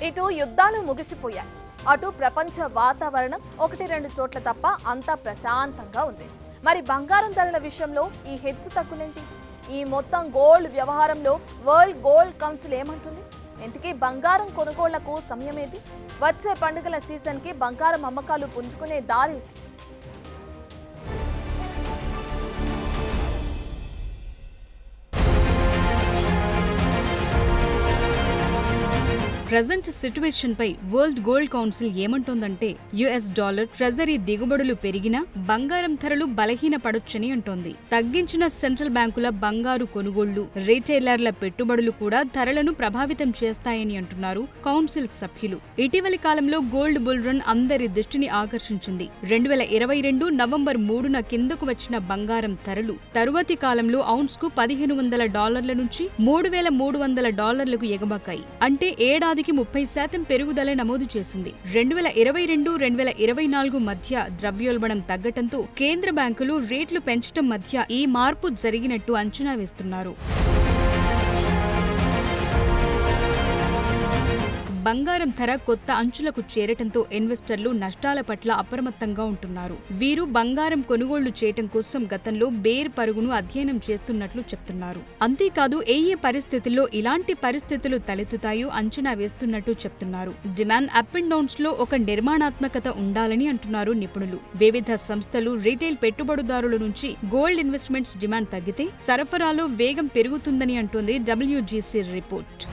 ఇటు యుద్ధాలు ముగిసిపోయాయి, అటు ప్రపంచ వాతావరణం 1-2 చోట్ల తప్ప అంతా ప్రశాంతంగా ఉంది. మరి బంగారం ధరల విషయంలో ఈ హెచ్చు తగ్గులేంటి? ఈ మొత్తం గోల్డ్ వ్యవహారంలో వరల్డ్ గోల్డ్ కౌన్సిల్ ఏమంటుంది? ఇంతకీ బంగారం కొనుగోళ్లకు సమయమేది? వచ్చే పండుగల సీజన్ కి బంగారం అమ్మకాలు పుంజుకునే దారి ప్రెజెంట్ సిట్యుయేషన్ పై వరల్డ్ గోల్డ్ కౌన్సిల్ ఏమంటోందంటే యుఎస్ డాలర్ ట్రెజరీ దిగుబడులు పెరిగినా బంగారం ధరలు బలహీనపడొచ్చని అంటోంది. తగ్గించిన సెంట్రల్ బ్యాంకుల బంగారు కొనుగోళ్లు, రిటైలర్ల పెట్టుబడులు కూడా ధరలను ప్రభావితం చేస్తాయని అంటున్నారు కౌన్సిల్ సభ్యులు. ఇటీవలి కాలంలో గోల్డ్ బుల్ రన్ అందరి దృష్టిని ఆకర్షించింది. 2022 నవంబర్ 3న కిందకు వచ్చిన బంగారం ధరలు తరువాతి కాలంలో ఔన్స్ కు $1,500 నుంచి $3,300లకు ఎగబాకాయి. అంటే ఏడాదికి 30% పెరుగుదల నమోదు చేసింది. 2022-2024 మధ్య ద్రవ్యోల్బణం తగ్గటంతో కేంద్ర బ్యాంకులు రేట్లు పెంచడం మధ్య ఈ మార్పు జరిగినట్టు అంచనా వేస్తున్నారు. బంగారం ధర కొత్త అంచులకు చేరటంతో ఇన్వెస్టర్లు నష్టాల పట్ల అప్రమత్తంగా ఉంటున్నారు. వీరు బంగారం కొనుగోళ్లు చేయటం కోసం గతంలో బేర్ పరుగును అధ్యయనం చేస్తున్నట్లు చెప్తున్నారు. అంతేకాదు ఏ పరిస్థితుల్లో ఇలాంటి పరిస్థితులు తలెత్తుతాయో అంచనా వేస్తున్నట్టు చెప్తున్నారు. డిమాండ్ అప్ అండ్ డౌన్స్ లో ఒక నిర్మాణాత్మకత ఉండాలని అంటున్నారు నిపుణులు. వివిధ సంస్థలు, రిటైల్ పెట్టుబడిదారుల నుంచి గోల్డ్ ఇన్వెస్ట్మెంట్స్ డిమాండ్ తగ్గితే సరఫరాలో వేగం పెరుగుతుందని అంటోంది WGC రిపోర్ట్.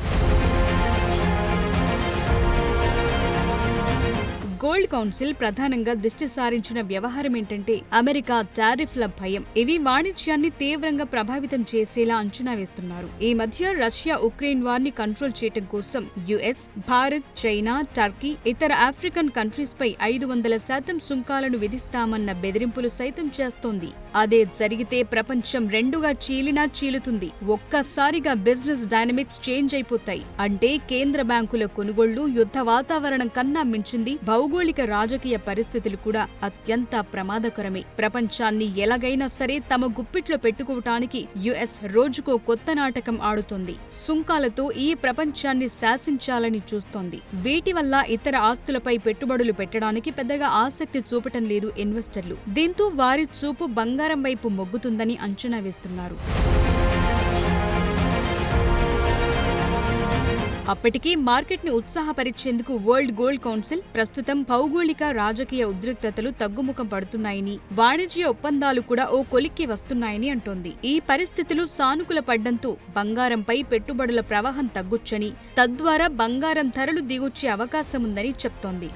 గోల్డ్ కౌన్సిల్ ప్రధానంగా దృష్టి సారించిన వ్యవహారం ఏంటంటే అమెరికా టారిఫ్ల భయం. ఇవి వాణిజ్యాన్ని తీవ్రంగా ప్రభావితం చేసేలా అంచనా వేస్తున్నారు. ఈ మధ్య రష్యా ఉక్రెయిన్ వార్ ని కంట్రోల్ చేయడం కోసం యుఎస్, భారత్, చైనా, టర్కీ, ఇతర ఆఫ్రికన్ కంట్రీస్ పై 500% సుంకాలను విధిస్తామన్న బెదిరింపులు సైతం చేస్తోంది. అదే జరిగితే ప్రపంచం రెండుగా చీలినా చీలుతుంది. ఒక్కసారిగా బిజినెస్ డైనమిక్స్ చేంజ్ అయిపోతాయి. అంటే కేంద్ర బ్యాంకుల కొనుగోళ్లు యుద్ధ వాతావరణం కన్నా మించింది. భౌగోళిక రాజకీయ పరిస్థితులు కూడా అత్యంత ప్రమాదకరమే. ప్రపంచాన్ని ఎలాగైనా సరే తమ గుప్పిట్లో పెట్టుకోవటానికి యుఎస్ రోజుకో కొత్త నాటకం ఆడుతోంది. సుంకాలతో ఈ ప్రపంచాన్ని శాసించాలని చూస్తోంది. వీటి వల్ల ఇతర ఆస్తులపై పెట్టుబడులు పెట్టడానికి పెద్దగా ఆసక్తి చూపటం లేదు ఇన్వెస్టర్లు. దీంతో వారి చూపు బంగారం వైపు మొగ్గుతుందని అంచనా వేస్తున్నారు. అప్పటికీ మార్కెట్ ని ఉత్సాహపరిచేందుకు వరల్డ్ గోల్డ్ కౌన్సిల్ ప్రస్తుతం భౌగోళిక రాజకీయ ఉద్రిక్తతలు తగ్గుముఖం పడుతున్నాయని, వాణిజ్య ఒప్పందాలు కూడా ఓ కొలిక్కి వస్తున్నాయని అంటోంది. ఈ పరిస్థితులు సానుకూల పడ్డంతో బంగారంపై పెట్టుబడుల ప్రవాహం తగ్గొచ్చని, తద్వారా బంగారం ధరలు దిగొచ్చే అవకాశముందని చెప్తోంది.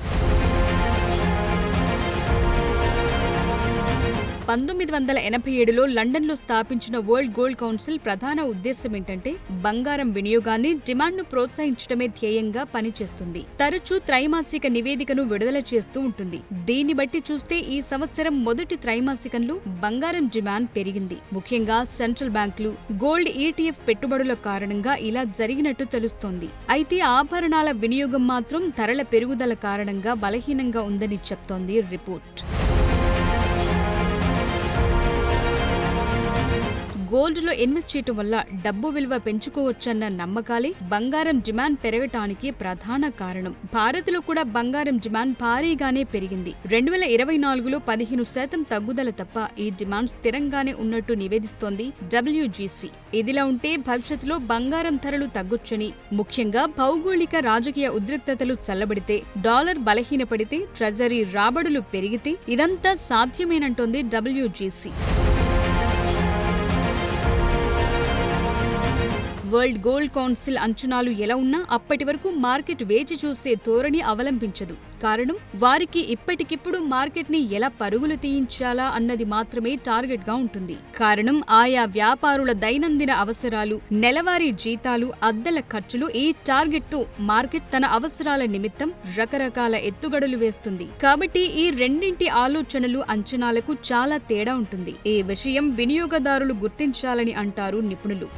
1987లో లండన్లో స్థాపించిన వరల్డ్ గోల్డ్ కౌన్సిల్ ప్రధాన ఉద్దేశం ఏంటంటే బంగారం వినియోగాన్ని, డిమాండ్ను ప్రోత్సహించడమే ధ్యేయంగా పనిచేస్తుంది. తరచూ త్రైమాసిక నివేదికను విడుదల చేస్తూ ఉంటుంది. దీన్ని బట్టి చూస్తే ఈ సంవత్సరం మొదటి త్రైమాసికంలో బంగారం డిమాండ్ పెరిగింది. ముఖ్యంగా సెంట్రల్ బ్యాంకులు, గోల్డ్ ETF పెట్టుబడుల కారణంగా ఇలా జరిగినట్టు తెలుస్తోంది. అయితే ఆభరణాల వినియోగం మాత్రం ధరల పెరుగుదల కారణంగా బలహీనంగా ఉందని చెప్తోంది రిపోర్ట్. గోల్డ్ లో ఇన్వెస్ట్ చేయటం వల్ల డబ్బు విలువ పెంచుకోవచ్చన్న నమ్మకాలే బంగారం డిమాండ్ పెరగటానికి ప్రధాన కారణం. భారత్లో కూడా బంగారం డిమాండ్ భారీగానే పెరిగింది. 2024లో 15% తగ్గుదల తప్ప ఈ డిమాండ్ స్థిరంగానే ఉన్నట్టు నివేదిస్తోంది WGC. ఇదిలా ఉంటే భవిష్యత్తులో బంగారం ధరలు తగ్గొచ్చని, ముఖ్యంగా భౌగోళిక రాజకీయ ఉద్రిక్తతలు చల్లబడితే, డాలర్ బలహీనపడితే, ట్రెజరీ రాబడులు పెరిగితే ఇదంతా సాధ్యమేనంటోంది WGC. వరల్డ్ గోల్డ్ కౌన్సిల్ అంచనాలు ఎలా ఉన్నా అప్పటి వరకు మార్కెట్ వేచి చూసే ధోరణి అవలంబించదు. కారణం, వారికి ఇప్పటికిప్పుడు మార్కెట్ ని ఎలా పరుగులు తీయించాలా అన్నది మాత్రమే టార్గెట్ గా ఉంటుంది. కారణం, ఆయా వ్యాపారుల దైనందిన అవసరాలు, నెలవారీ జీతాలు, అద్దెల ఖర్చులు. ఈ టార్గెట్ తో మార్కెట్ తన అవసరాల నిమిత్తం రకరకాల ఎత్తుగడలు వేస్తుంది. కాబట్టి ఈ రెండింటి ఆలోచనలు, అంచనాలకు చాలా తేడా ఉంటుంది. ఈ విషయం వినియోగదారులు గుర్తించాలని అంటారు నిపుణులు.